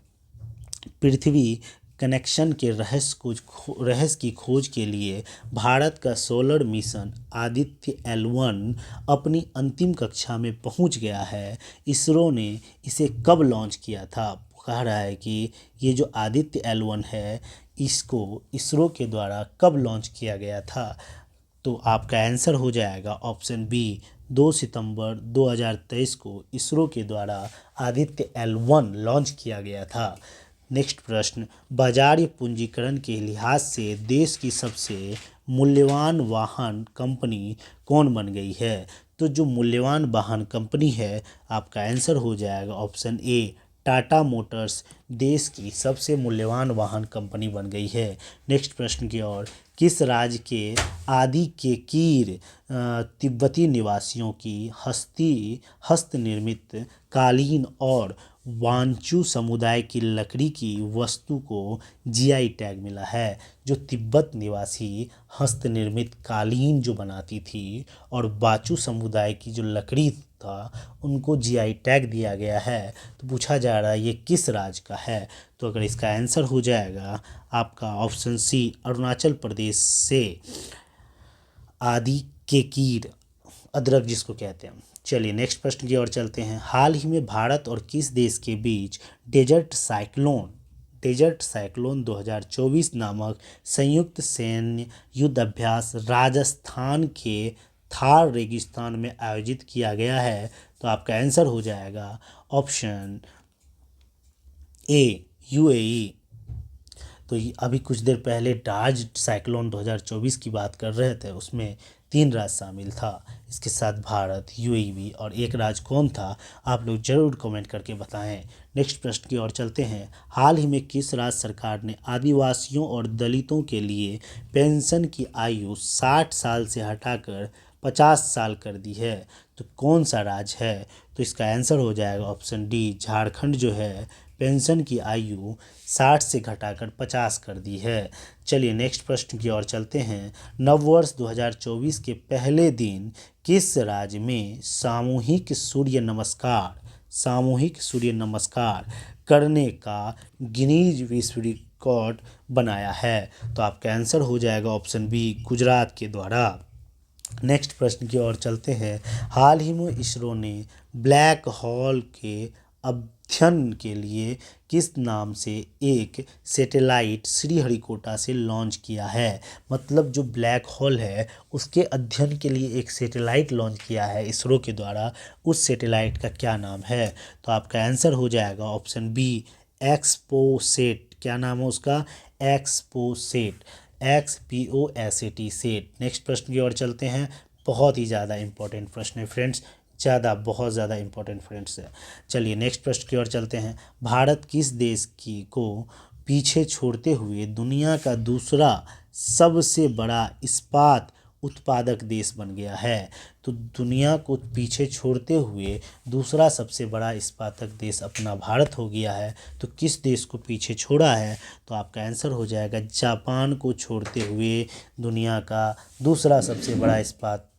पृथ्वी कनेक्शन के रहस्य की खोज के लिए भारत का सोलर मिशन आदित्य L1 अपनी अंतिम कक्षा में पहुंच गया है। इसरो ने इसे कब लॉन्च किया था? कह रहा है कि ये जो आदित्य L1 है, इसको इसरो के द्वारा कब लॉन्च किया गया था? तो आपका आंसर हो जाएगा ऑप्शन बी, 2 सितंबर 2023 को इसरो के द्वारा आदित्य L1 लॉन्च किया गया था। नेक्स्ट प्रश्न। बाजार पूंजीकरण के लिहाज से देश की सबसे मूल्यवान वाहन कंपनी कौन बन गई है? तो जो मूल्यवान वाहन कंपनी है, आपका आंसर हो जाएगा ऑप्शन ए, टाटा मोटर्स देश की सबसे मूल्यवान वाहन कंपनी बन गई है। नेक्स्ट प्रश्न की ओर। किस राज्य के आदि के कीर तिब्बती निवासियों की हस्त निर्मित कालीन और वांचू समुदाय की लकड़ी की वस्तु को जीआई टैग मिला है? जो तिब्बत निवासी हस्तनिर्मित कालीन जो बनाती थी और वांचू समुदाय की जो लकड़ी था, उनको जीआई टैग दिया गया है। तो पूछा जा रहा है ये किस राज्य का है? तो अगर इसका आंसर हो जाएगा आपका ऑप्शन सी, अरुणाचल प्रदेश से आदि के कीर, अदरक जिसको कहते हैं। चलिए नेक्स्ट प्रश्न की ओर चलते हैं। हाल ही में भारत और किस देश के बीच डेजर्ट साइक्लोन 2024 नामक संयुक्त सैन्य युद्ध अभ्यास राजस्थान के थार रेगिस्तान में आयोजित किया गया है? तो आपका आंसर हो जाएगा ऑप्शन ए, यूएई। तो अभी कुछ देर पहले डार्ज साइक्लोन 2024 की बात कर रहे थे, उसमें 3 राज्य शामिल था, इसके साथ भारत, यूएई और एक राज्य कौन था? आप लोग जरूर कमेंट करके बताएं। नेक्स्ट प्रश्न की ओर चलते हैं। हाल ही में किस राज्य सरकार ने आदिवासियों और दलितों के लिए पेंशन की आयु 60 साल से हटाकर 50 साल कर दी है? तो कौन सा राज्य है? तो इसका आंसर हो जाएगा ऑप्शन डी, झारखंड जो है पेंशन की आयु 60 से घटाकर 50 कर दी है। चलिए नेक्स्ट प्रश्न की ओर चलते हैं। नववर्ष 2024 के पहले दिन किस राज्य में सामूहिक सूर्य नमस्कार करने का गिनीज विश्व रिकॉर्ड बनाया है? तो आपका आंसर हो जाएगा ऑप्शन बी, गुजरात के द्वारा। नेक्स्ट प्रश्न की ओर चलते हैं। हाल ही में इसरो ने ब्लैक होल के अध्ययन के लिए किस नाम से एक सैटेलाइट श्रीहरिकोटा से लॉन्च किया है? मतलब जो ब्लैक होल है उसके अध्ययन के लिए एक सैटेलाइट लॉन्च किया है इसरो के द्वारा, उस सैटेलाइट का क्या नाम है? तो आपका आंसर हो जाएगा ऑप्शन बी, एक्सपोसेट। क्या नाम है उसका? XPoSat, XPOSAT set. नेक्स्ट प्रश्न की ओर चलते हैं। बहुत ही ज़्यादा इंपॉर्टेंट प्रश्न है फ्रेंड्स, बहुत ज़्यादा इंपॉर्टेंट फ्रेंड्स है। चलिए नेक्स्ट प्रश्न की ओर चलते हैं। भारत किस देश को पीछे छोड़ते हुए दुनिया का दूसरा सबसे बड़ा इस्पात उत्पादक देश बन गया है। तो दुनिया को पीछे छोड़ते हुए दूसरा सबसे बड़ा इस्पातक देश अपना भारत हो गया है। तो किस देश को पीछे छोड़ा है? तो आपका आंसर हो जाएगा जापान को छोड़ते हुए दुनिया का दूसरा सबसे बड़ा इस्पात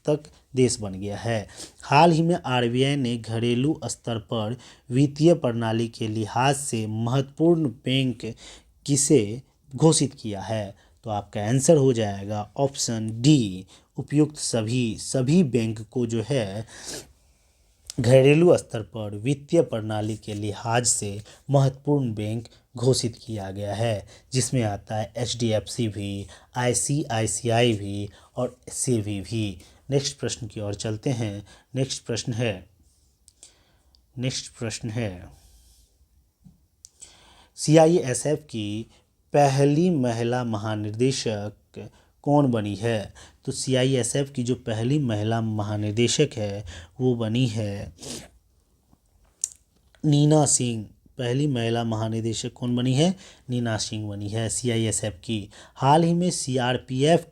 तक देश बन गया है। हाल ही में आरबीआई ने घरेलू स्तर पर वित्तीय प्रणाली के लिहाज से महत्वपूर्ण बैंक किसे घोषित किया है? तो आपका आंसर हो जाएगा ऑप्शन डी, उपयुक्त सभी बैंक को जो है घरेलू स्तर पर वित्तीय प्रणाली के लिहाज से महत्वपूर्ण बैंक घोषित किया गया है, जिसमें आता है एचडीएफसी भी, आईसीआईसीआई भी और सेबी भी। नेक्स्ट प्रश्न की ओर चलते हैं। नेक्स्ट प्रश्न है सीआईएसएफ की पहली महिला महानिदेशक कौन बनी है? तो सीआईएसएफ की जो पहली महिला महानिदेशक है वो बनी है नीना सिंह। पहली महिला महानिदेशक कौन बनी है? नीना सिंह बनी है सीआईएसएफ की। हाल ही में सीआरपीएफ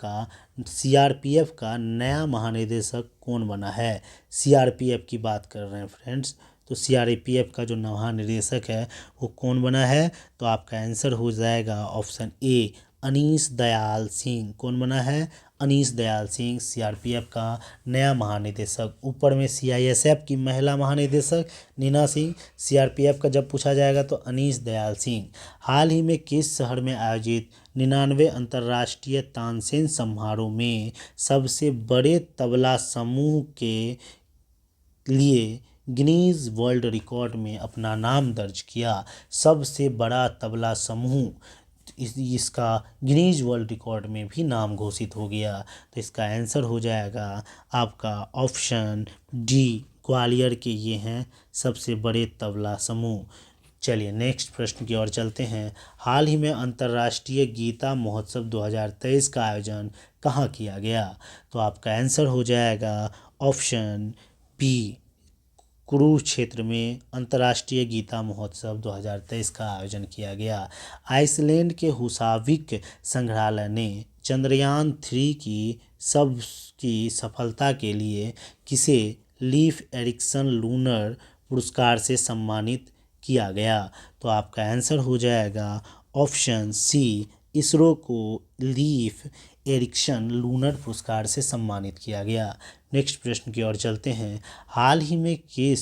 का नया महानिदेशक कौन बना है? सीआरपीएफ की बात कर रहे हैं फ्रेंड्स। तो सीआरपीएफ का जो महानिदेशक है वो कौन बना है? तो आपका आंसर हो जाएगा ऑप्शन ए, अनीश दयाल सिंह। कौन बना है? अनीश दयाल सिंह सीआरपीएफ का नया महानिदेशक। ऊपर में सीआईएसएफ की महिला महानिदेशक नीना सिंह, सीआरपीएफ का जब पूछा जाएगा तो अनीश दयाल सिंह। हाल ही में किस शहर में आयोजित 99वें अंतर्राष्ट्रीय तानसेन समारोह में सबसे बड़े तबला समूह के लिए गिनीज वर्ल्ड रिकॉर्ड में अपना नाम दर्ज किया? सबसे बड़ा तबला समूह इसका गिनीज वर्ल्ड रिकॉर्ड में भी नाम घोषित हो गया। तो इसका आंसर हो जाएगा आपका ऑप्शन डी, ग्वालियर के ये हैं सबसे बड़े तबला समूह। चलिए नेक्स्ट प्रश्न की ओर चलते हैं। हाल ही में अंतर्राष्ट्रीय गीता महोत्सव 2023 का आयोजन कहाँ किया गया? तो आपका आंसर हो जाएगा ऑप्शन बी, कुरुक्षेत्र में अंतर्राष्ट्रीय गीता महोत्सव 2023 का आयोजन किया गया। आइसलैंड के हुसाविक संग्रहालय ने चंद्रयान-3 की सफलता के लिए किसे लीफ एरिक्सन लूनर पुरस्कार से सम्मानित किया गया? तो आपका आंसर हो जाएगा ऑप्शन सी, इसरो को लीफ एरिक्सन लूनर पुरस्कार से सम्मानित किया गया। नेक्स्ट प्रश्न की ओर चलते हैं। हाल ही में किस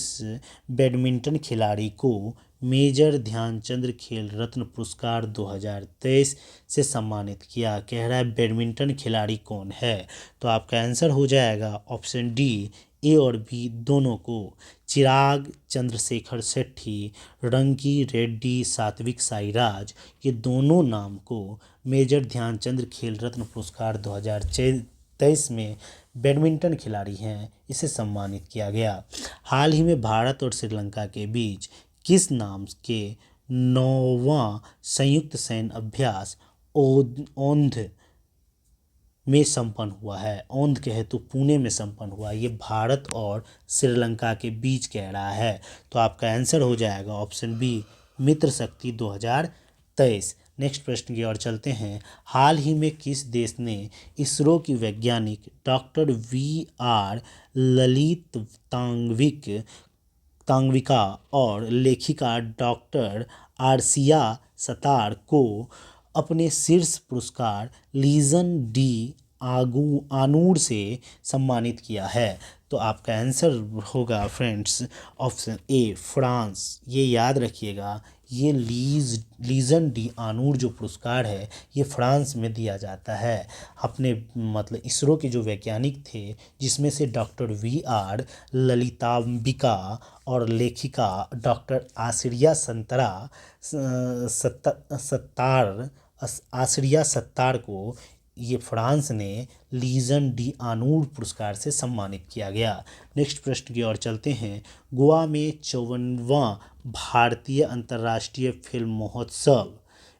बैडमिंटन खिलाड़ी को मेजर ध्यानचंद खेल रत्न पुरस्कार 2023 से सम्मानित किया? कह रहा है बैडमिंटन खिलाड़ी कौन है? तो आपका आंसर हो जाएगा ऑप्शन डी, ए और बी दोनों को। चिराग चंद्रशेखर शेट्टी, रंकी रेड्डी, सात्विक साईराज, ये दोनों नाम को मेजर ध्यानचंद खेल रत्न पुरस्कार 2023 में बैडमिंटन खिलाड़ी हैं, इसे सम्मानित किया गया। हाल ही में भारत और श्रीलंका के बीच किस नाम के 9वां संयुक्त सैन्य अभ्यास औंध में संपन्न हुआ है? औंध कहे तो पुणे में संपन्न हुआ। ये भारत और श्रीलंका के बीच कह रहा है। तो आपका आंसर हो जाएगा ऑप्शन बी, मित्र शक्ति 2023। नेक्स्ट प्रश्न की ओर चलते हैं। हाल ही में किस देश ने इसरो की वैज्ञानिक डॉक्टर VR ललित तांगविका और लेखिका डॉक्टर आरसिया सतार को अपने शीर्ष पुरस्कार लीजन डी आनूर से सम्मानित किया है? तो आपका आंसर होगा फ्रेंड्स ऑप्शन ए, फ्रांस। ये याद रखिएगा, ये लीजन डी आनूर जो पुरस्कार है ये फ्रांस में दिया जाता है। अपने मतलब इसरो के जो वैज्ञानिक थे जिसमें से डॉक्टर VR ललितांबिका और लेखिका डॉक्टर आसिरिया सत्तार को ये फ्रांस ने लीजन डी आनूर पुरस्कार से सम्मानित किया गया। नेक्स्ट प्रश्न की ओर चलते हैं। गोवा में 54वां भारतीय अंतर्राष्ट्रीय फिल्म महोत्सव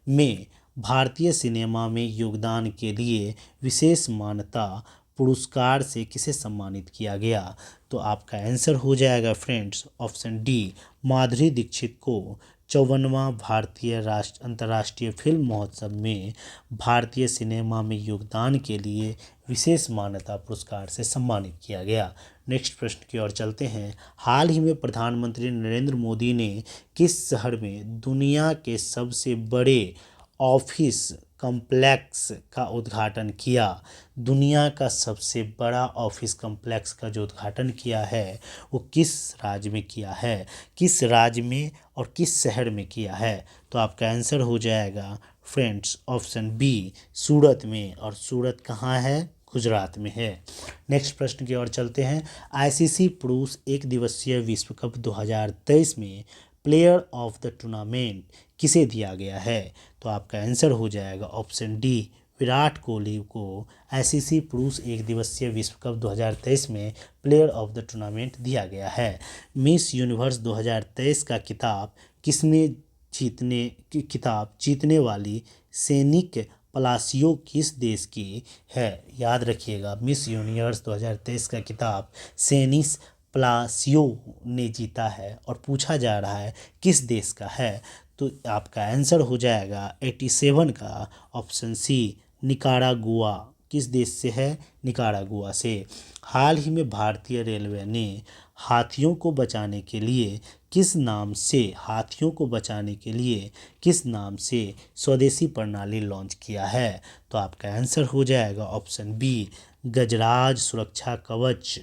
में भारतीय सिनेमा में योगदान के लिए विशेष मान्यता पुरस्कार से किसे सम्मानित किया गया? तो आपका आंसर हो जाएगा friends option D, Madhuri Dixit को 54वां भारतीय अंतर्राष्ट्रीय फिल्म महोत्सव में भारतीय सिनेमा में योगदान के लिए विशेष मान्यता पुरस्कार से सम्मानित किया गया। नेक्स्ट प्रश्न की ओर चलते हैं। हाल ही में प्रधानमंत्री नरेंद्र मोदी ने किस शहर में दुनिया के सबसे बड़े ऑफिस कॉम्प्लेक्स का उद्घाटन किया? दुनिया का सबसे बड़ा ऑफिस कॉम्प्लेक्स का जो उद्घाटन किया है वो किस राज्य में किया है, किस राज्य में और किस शहर में किया है? तो आपका आंसर हो जाएगा फ्रेंड्स ऑप्शन बी, सूरत में। और सूरत कहाँ है? गुजरात में है। नेक्स्ट प्रश्न की ओर चलते हैं। आईसीसी पुरुष एक दिवसीय विश्व कप 2023 में प्लेयर ऑफ द टूर्नामेंट किसे दिया गया है? तो आपका आंसर हो जाएगा ऑप्शन डी, विराट कोहली को आईसीसी पुरुष एक दिवसीय विश्व कप 2023 में प्लेयर ऑफ द टूर्नामेंट दिया गया है। मिस यूनिवर्स 2023 का किताब जीतने वाली सैनिक पलासियो किस देश की है? याद रखिएगा, मिस यूनिवर्स 2023 का किताब सैनिस पलासियो ने जीता है और पूछा जा रहा है किस देश का है। तो आपका आंसर हो जाएगा 87 का ऑप्शन सी, निकारागुआ। किस देश से है? निकारागुआ से। हाल ही में भारतीय रेलवे ने हाथियों को बचाने के लिए किस नाम से स्वदेशी प्रणाली लॉन्च किया है? तो आपका आंसर हो जाएगा ऑप्शन बी, गजराज सुरक्षा कवच।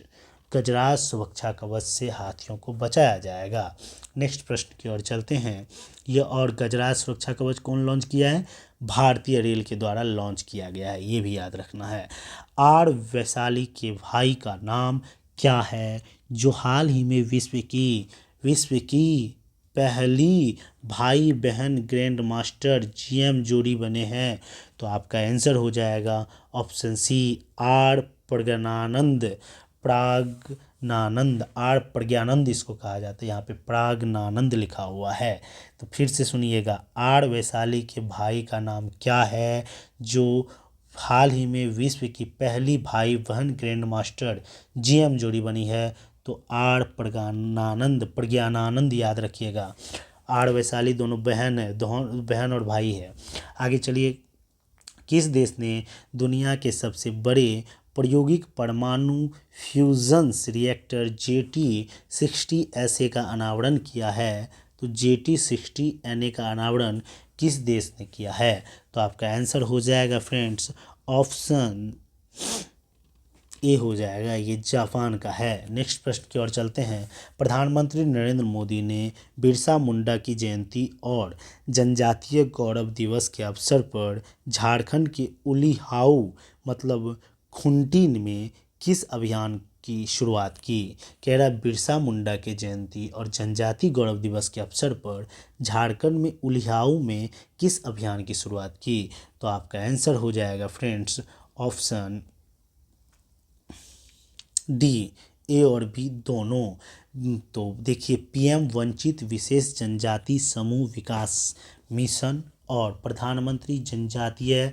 गजराज सुरक्षा कवच से हाथियों को बचाया जाएगा। नेक्स्ट प्रश्न की ओर चलते हैं। यह और गजराज सुरक्षा कवच कौन लॉन्च किया है? भारतीय रेल के द्वारा लॉन्च किया गया है, ये भी याद रखना है। आर वैशाली के भाई का नाम क्या है जो हाल ही में विश्व की पहली भाई बहन ग्रैंड मास्टर जीएम जोड़ी बने हैं? तो आपका आंसर हो जाएगा ऑप्शन सी, आर प्रज्ञानंद इसको कहा जाता है। यहाँ पे प्राज्ञानंद लिखा हुआ है। तो फिर से सुनिएगा, आर वैशाली के भाई का नाम क्या है जो हाल ही में विश्व की पहली भाई बहन ग्रैंड मास्टर जीएम जोड़ी बनी है? तो आर प्रज्ञानानंद याद रखिएगा। आर वैशाली दोनों बहन और भाई है। आगे चलिए। किस देश ने दुनिया के सबसे बड़े प्रायोगिक परमाणु फ्यूजन रिएक्टर JT60SA का अनावरण किया है? तो JT60NA का अनावरण किस देश ने किया है? तो आपका आंसर हो जाएगा फ्रेंड्स ऑप्शन ए हो जाएगा, ये जापान का है। नेक्स्ट प्रश्न की ओर चलते हैं। प्रधानमंत्री नरेंद्र मोदी ने बिरसा मुंडा की जयंती और जनजातीय गौरव दिवस के अवसर पर झारखंड के उलिहाऊ मतलब खुंटी में किस अभियान की शुरुआत की? कह रहा बिरसा मुंडा के जयंती और जनजातीय गौरव दिवस के अवसर पर झारखंड में उलिहाऊ में किस अभियान की शुरुआत की? तो आपका आंसर हो जाएगा फ्रेंड्स ऑप्शन डी, ए और बी दोनों। तो देखिए, पीएम वंचित विशेष जनजाति समूह विकास मिशन और प्रधानमंत्री जनजातीय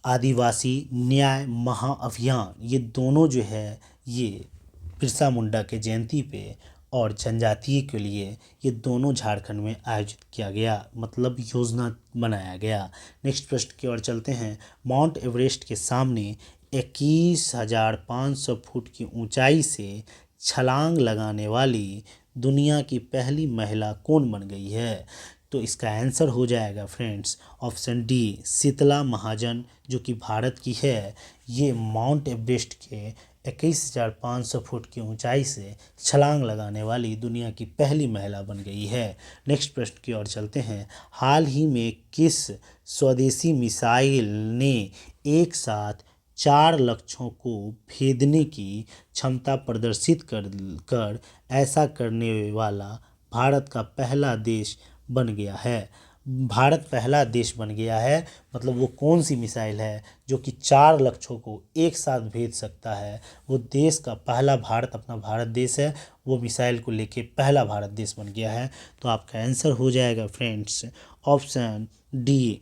आदिवासी न्याय महाअभियान, ये दोनों जो है ये बिरसा मुंडा के जयंती पे और जनजातीय के लिए ये दोनों झारखंड में आयोजित किया गया, मतलब योजना बनाया गया। नेक्स्ट प्रश्न की ओर चलते हैं। माउंट एवरेस्ट के सामने 21,500 फुट की ऊंचाई से छलांग लगाने वाली दुनिया की पहली महिला कौन बन गई है? तो इसका आंसर हो जाएगा फ्रेंड्स ऑप्शन डी, शीतला महाजन, जो कि भारत की है। ये माउंट एवरेस्ट के 21,500 फुट की ऊंचाई से छलांग लगाने वाली दुनिया की पहली महिला बन गई है। नेक्स्ट प्रश्न की ओर चलते हैं। हाल ही में किस स्वदेशी मिसाइल ने एक साथ 4 लक्ष्यों को भेदने की क्षमता प्रदर्शित कर ऐसा करने वाला भारत का पहला देश बन गया है? भारत पहला देश बन गया है, मतलब वो कौन सी मिसाइल है जो कि 4 लक्ष्यों को एक साथ भेद सकता है? वो देश का पहला, भारत अपना भारत देश है, वो मिसाइल को लेके पहला भारत देश बन गया है। तो आपका आंसर हो जाएगा फ्रेंड्स ऑप्शन डी,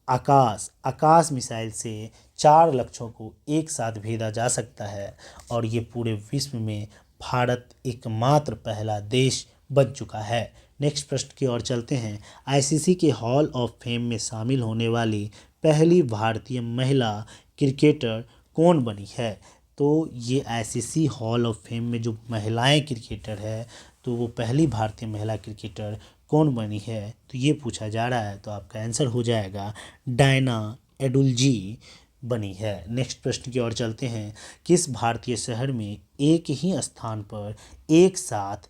आकाश मिसाइल से 4 लक्ष्यों को एक साथ भेदा जा सकता है और ये पूरे विश्व में भारत एकमात्र पहला देश बन चुका है। नेक्स्ट प्रश्न की ओर चलते हैं। आईसीसी के हॉल ऑफ फेम में शामिल होने वाली पहली भारतीय महिला क्रिकेटर कौन बनी है? तो ये आईसीसी हॉल ऑफ फेम में जो महिलाएं क्रिकेटर है तो वो पहली भारतीय महिला क्रिकेटर कौन बनी है, तो ये पूछा जा रहा है। तो आपका आंसर हो जाएगा डायना एडुल्जी बनी है। नेक्स्ट प्रश्न की ओर चलते हैं। किस भारतीय शहर में एक ही स्थान पर एक साथ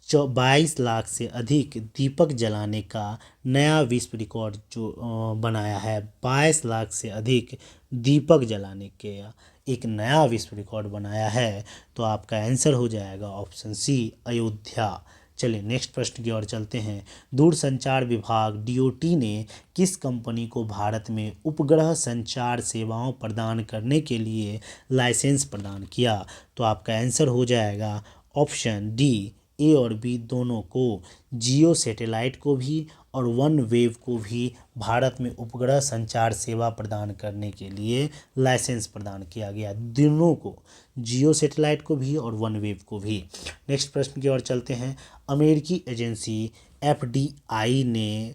22 लाख से अधिक दीपक जलाने का नया विश्व रिकॉर्ड जो बनाया है? 22 लाख से अधिक दीपक जलाने के एक नया विश्व रिकॉर्ड बनाया है। तो आपका आंसर हो जाएगा ऑप्शन सी, अयोध्या। चलिए नेक्स्ट प्रश्न की ओर चलते हैं। दूरसंचार विभाग डीओटी ने किस कंपनी को भारत में उपग्रह संचार सेवाओं प्रदान करने के लिए लाइसेंस प्रदान किया? तो आपका आंसर हो जाएगा ऑप्शन डी, ए और बी दोनों को। जियो सैटेलाइट को भी और वन वेव को भी भारत में उपग्रह संचार सेवा प्रदान करने के लिए लाइसेंस प्रदान किया गया, दोनों को, जियो सैटेलाइट को भी और वन वेव को भी। नेक्स्ट प्रश्न की ओर चलते हैं। अमेरिकी एजेंसी एफडीआई ने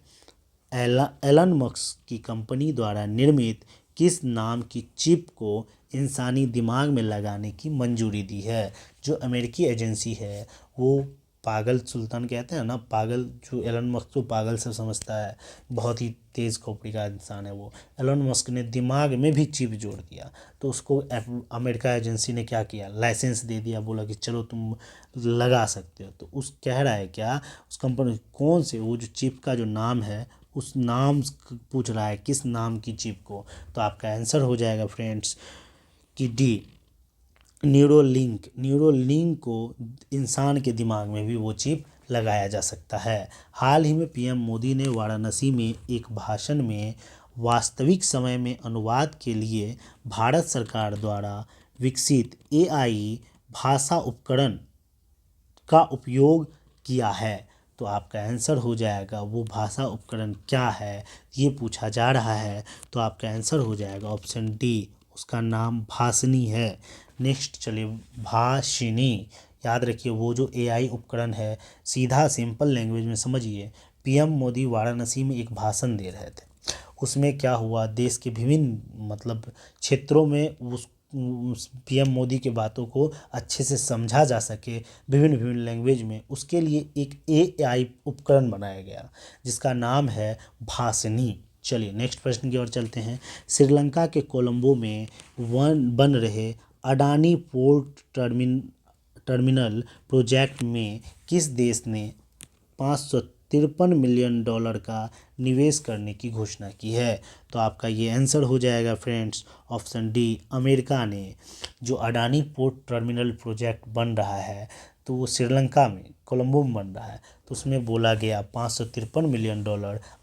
एलन मस्क की कंपनी द्वारा निर्मित किस नाम की चिप को इंसानी दिमाग में लगाने की मंजूरी दी है? जो अमेरिकी एजेंसी है वो पागल सुल्तान कहते हैं ना, पागल, जो एलन मस्क को पागल से समझता है, बहुत ही तेज़ खोपड़ी का इंसान है वो। एलन मस्क ने दिमाग में भी चिप जोड़ दिया, तो उसको अमेरिका एजेंसी ने क्या किया, लाइसेंस दे दिया, बोला कि चलो तुम लगा सकते हो। तो उस कह रहा है क्या, उस कंपनी कौन से, वो जो चिप का जो नाम है उस नाम पूछ रहा है, किस नाम की चिप को? तो आपका आंसर हो जाएगा फ्रेंड्स कि डी, न्यूरोलिंक को इंसान के दिमाग में भी वो चिप लगाया जा सकता है। हाल ही में पीएम मोदी ने वाराणसी में एक भाषण में वास्तविक समय में अनुवाद के लिए भारत सरकार द्वारा विकसित एआई भाषा उपकरण का उपयोग किया है। तो आपका आंसर हो जाएगा, वो भाषा उपकरण क्या है ये पूछा जा रहा है। तो आपका आंसर हो जाएगा ऑप्शन डी, उसका नाम भाषिनी है। नेक्स्ट चलिए, भाषिनी, याद रखिए वो जो एआई उपकरण है, सीधा सिंपल लैंग्वेज में समझिए। पीएम मोदी वाराणसी में एक भाषण दे रहे थे, उसमें क्या हुआ, देश के विभिन्न मतलब क्षेत्रों में उस पीएम मोदी के बातों को अच्छे से समझा जा सके विभिन्न विभिन्न लैंग्वेज में, उसके लिए एक एआई उपकरण बनाया गया जिसका नाम है भाषिनी। चलिए नेक्स्ट प्रश्न की ओर चलते हैं। श्रीलंका के कोलंबो में बन रहे अडानी पोर्ट टर्मिनल प्रोजेक्ट में किस देश ने $553 मिलियन का निवेश करने की घोषणा की है? तो आपका ये आंसर हो जाएगा फ्रेंड्स ऑप्शन डी, अमेरिका ने। जो अडानी पोर्ट टर्मिनल प्रोजेक्ट बन रहा है तो वो श्रीलंका में कोलंबो में बन रहा है, तो उसमें बोला गया $553 मिलियन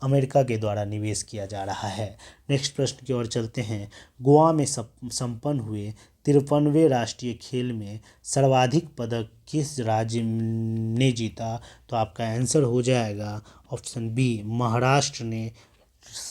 अमेरिका के द्वारा निवेश किया जा रहा है। नेक्स्ट प्रश्न की ओर चलते हैं। गोवा में संपन्न हुए 53वें राष्ट्रीय खेल में सर्वाधिक पदक किस राज्य ने जीता? तो आपका आंसर हो जाएगा ऑप्शन बी, महाराष्ट्र ने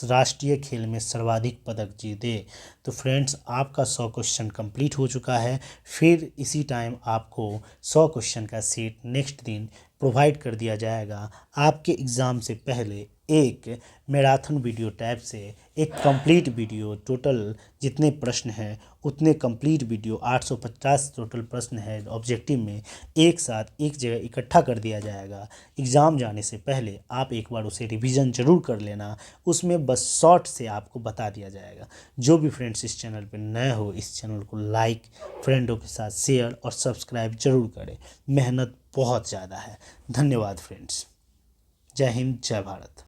राष्ट्रीय खेल में सर्वाधिक पदक जीते। तो फ्रेंड्स आपका 100 क्वेश्चन कंप्लीट हो चुका है। फिर इसी टाइम आपको 100 क्वेश्चन का सेट नेक्स्ट दिन प्रोवाइड कर दिया जाएगा। आपके एग्ज़ाम से पहले एक मैराथन वीडियो टैब से एक कंप्लीट वीडियो, टोटल जितने प्रश्न हैं उतने कंप्लीट वीडियो 850 टोटल प्रश्न है ऑब्जेक्टिव में, एक साथ एक जगह इकट्ठा कर दिया जाएगा। एग्ज़ाम जाने से पहले आप एक बार उसे रिवीजन जरूर कर लेना, उसमें बस शॉर्ट से आपको बता दिया जाएगा। जो भी फ्रेंड्स इस चैनल पर नए हो, इस चैनल को लाइक, फ्रेंडों के साथ शेयर और सब्सक्राइब जरूर करें। मेहनत बहुत ज़्यादा है। धन्यवाद फ्रेंड्स। जय हिंद, जय भारत।